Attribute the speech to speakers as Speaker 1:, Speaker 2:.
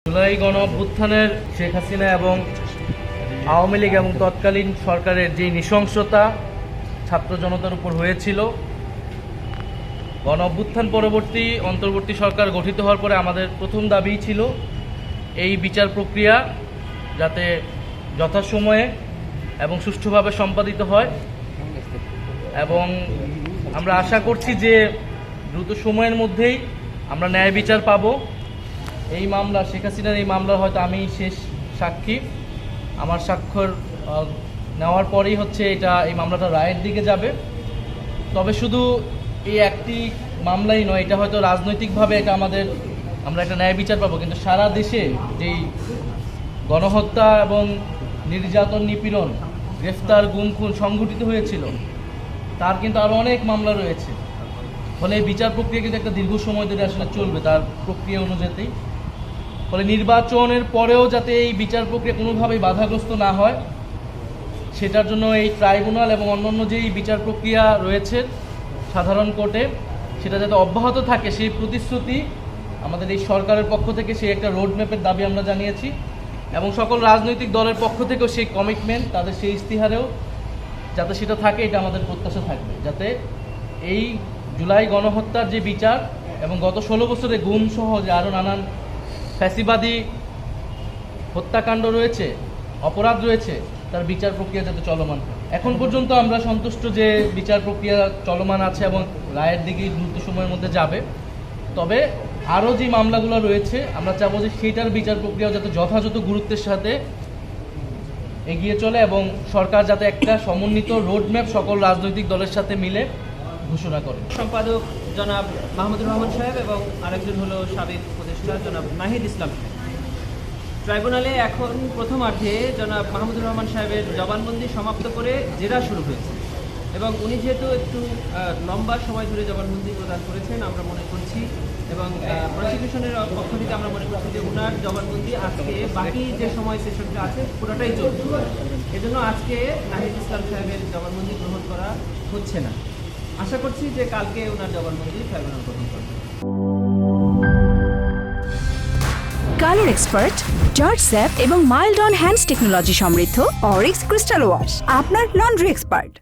Speaker 1: জুলাই গণ অভ্যুত্থানের শেখ হাসিনা এবং আওয়ামী লীগ এবং তৎকালীন সরকারের যে নৃশংসতা ছাত্র জনতার উপর হয়েছিল, গণ অভ্যুত্থান পরবর্তী অন্তর্বর্তী সরকার গঠিত হওয়ার পরে আমাদের প্রথম দাবি ছিল এই বিচার প্রক্রিয়া যাতে যথাসময়ে এবং সুষ্ঠুভাবে সম্পাদিত হয়, এবং আমরা আশা করছি যে দ্রুত সময়ের মধ্যেই আমরা ন্যায় বিচার পাব। এই মামলা, শেখ হাসিনার এই মামলার হয়তো আমি শেষ সাক্ষী। আমার স্বাক্ষর নেওয়ার পরেই এই মামলাটা রায়ের দিকে যাবে। তবে শুধু এই একটি মামলাই নয়, এটা হয়তো রাজনৈতিকভাবে আমরা একটা ন্যায় বিচার পাবো, কিন্তু সারা দেশে যেই গণহত্যা এবং নির্যাতন, নিপীড়ন, গ্রেফতার, গুম খুন সংঘটিত হয়েছিল, তার কিন্তু আরও অনেক মামলা রয়েছে। ফলে এই বিচার প্রক্রিয়া কিন্তু একটা দীর্ঘ সময় ধরে আসলে চলবে তার প্রক্রিয়া অনুযায়ী। ফলে নির্বাচনের পরেও যাতে এই বিচার প্রক্রিয়া কোনোভাবেই বাধাগ্রস্ত না হয়, সেটার জন্য এই ট্রাইব্যুনাল এবং অন্যান্য যেই বিচার প্রক্রিয়া রয়েছে সাধারণ কোর্টে, সেটা যাতে অব্যাহত থাকে সেই প্রতিশ্রুতি আমাদের এই সরকারের পক্ষ থেকে, সেই একটা রোডম্যাপের দাবি আমরা জানিয়েছি, এবং সকল রাজনৈতিক দলের পক্ষ থেকেও সেই কমিটমেন্ট, তাদের সেই ইস্তিহারেও যাতে সেটা থাকে, এটা আমাদের প্রত্যাশা থাকবে, যাতে এই জুলাই গণহত্যার যে বিচার এবং গত 16 বছরে গুম সহ যে আরও নানান ফ্যাসিবাদী হত্যাকাণ্ড রয়েছে, অপরাধ রয়েছে, তার বিচার প্রক্রিয়া যাতে চলমান। এখন পর্যন্ত আমরা সন্তুষ্ট যে বিচার প্রক্রিয়া চলমান আছে এবং রায়ের দিকে দ্রুত সময়ের মধ্যে যাবে। তবে আরও যে মামলাগুলো রয়েছে, আমরা চাবো যে সেইটার বিচার প্রক্রিয়া যাতে যথাযথ গুরুত্বের সাথে এগিয়ে চলে, এবং সরকার যাতে একটা সমন্বিত রোডম্যাপ সকল রাজনৈতিক দলের সাথে মিলে ঘোষণা করে।
Speaker 2: সম্পাদক জনাব মাহমুদুর রহমান সাহেব এবং আরেকজন হলো সাবেক উপদেষ্টা জনাব নাহিদ ইসলাম। ট্রাইব্যুনালে এখন প্রথমার্ধে জনাব মাহমুদুর রহমান সাহেবের জবানবন্দি সমাপ্ত করে জেরা শুরু হয়েছে, এবং উনি যেহেতু একটু লম্বা সময় ধরে জবানবন্দি প্রদান করেছেন, আমরা মনে করছি, এবং প্রসিকিউশনের পক্ষ থেকে আমরা মনে করছি যে ওনার জবানবন্দি আজকে বাকি যে সময় সেশনটা আছে পুরোটাই চলছে। এজন্য আজকে নাহিদ ইসলাম সাহেবের জবানবন্দি গ্রহণ করা হচ্ছে না। আশা করছি যে কালকে ওনার জবানবন্দি ট্রাইব্যুনাল গ্রহণ করবে।
Speaker 3: কালার এক্সপার্ট, জর্জ স্যাপ এবং মাইল্ড অন হ্যান্ডস টেকনোলজি সমৃদ্ধ অরিক্স ক্রিস্টাল ওয়াশ আপনার লন্ড্রি এক্সপার্ট।